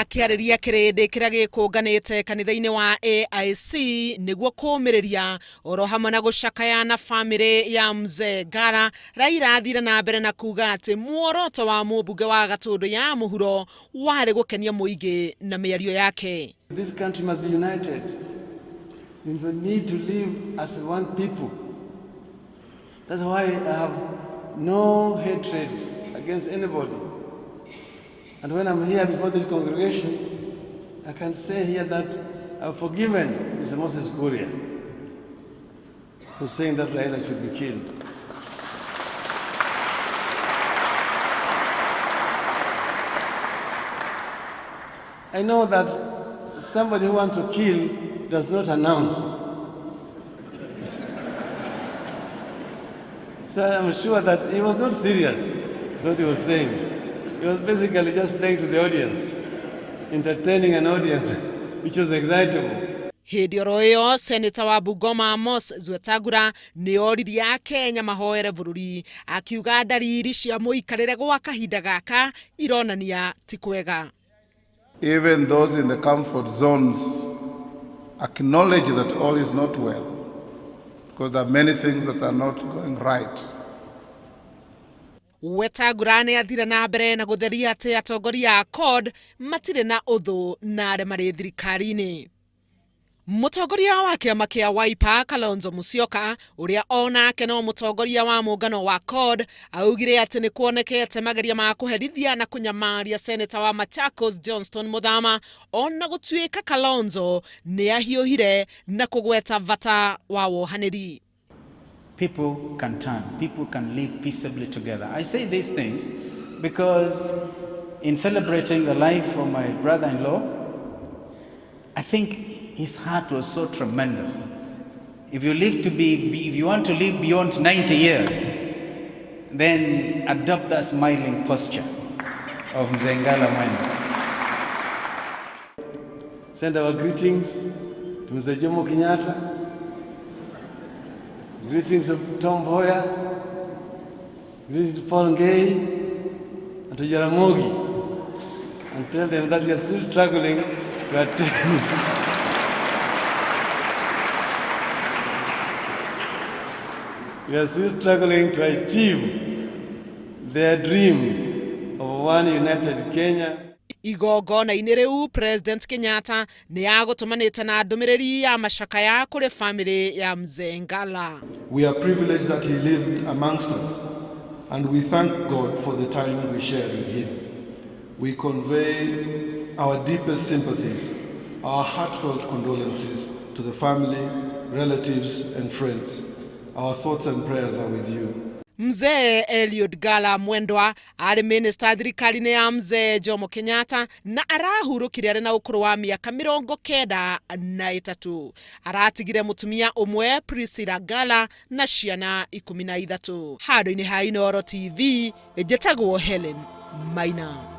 akiarĩria kĩrĩndĩ kĩrĩa gĩkũnganĩte kanitha-inĩ wa AIC nĩguo kũũmĩrĩria oro hamwe na gũcakayana famĩlĩ ya Mzee Ngala. Raila athire na mbere na kuga atĩ muoroto wa mũmbunge wa Gatũndũ ya mũhuro warĩ gũkenia mũingĩ na mĩario yake. This country must be united. We need to live as one people. That's why I have no hatred against anybody. And when I'm here before this congregation, I can say here that I've forgiven Mr. Moses Kuria for saying that Raila should be killed. I know that somebody who wants to kill does not announce. So I'm sure that he was not serious what he was saying. He was basically just playing to the audience, entertaining an audience which was excitable. Hĩndĩ oro ĩyo Senator wa Bungoma Moses Wetangula nĩ oririe Akenya mahoere bũrũri akiuga ndariri cia mũikarĩre gwa kahinda gaka ironania ti kwega. Even those in the comfort zones acknowledge that all is not well, because there are many things that are not going right. Wetangula nĩ athire na mbere na gũtheria atĩ atongoria a CORD matirĩ na ũthũ na arĩa marĩ thirikari-inĩ. Mũtongoria wa kĩama kĩa Wiper Kalonzo Musyoka, ũrĩa onake no mũtongoria wa mũngano wa CORD, augire atĩ nĩ kuonekete mageria ma kũherithia na kũnyamaria Senator wa Machakos Johnston Muthama, ona gũtuĩka Kalonzo nĩ ahiũhire na kũgweta bata wa wohanĩri. People can turn, people can live peaceably together. I say these things because in celebrating the life of my brother-in-law, I think his heart was so tremendous. If you want to live beyond 90 years, then adopt that smiling posture of Mzee Ngala Mwenda. Send our greetings to Mzee Jomo Kenyatta. Greetings of Tom Mboya, greetings to Paul Ngei, and to Jaramogi, and tell them that we are still struggling to attain. We are still struggling to achieve their dream of one united Kenya. Igongona-inĩ rĩu President Kenyatta nĩ agũtũmanĩte na ndũmĩrĩri ya macakaya kũrĩ famĩlĩ ya Mzee Ngala. We are privileged that he lived amongst us, and we thank God for the time we shared with him. We convey our deepest sympathies, our heartfelt condolences to the family, relatives, and friends. Our thoughts and prayers are with you. Mzee Eliud Ngala Mwendwa arĩ minister thirikari-inĩ ya Mzee Jomo Kenyatta na arahurũkire arĩ na ũkũrũ wa mĩaka 93. Aratigire mũtumia ũmwe Priscilla Ngala na ciana 13. Handũ-inĩ ha Inooro TV, njĩtagwo Helen Maina.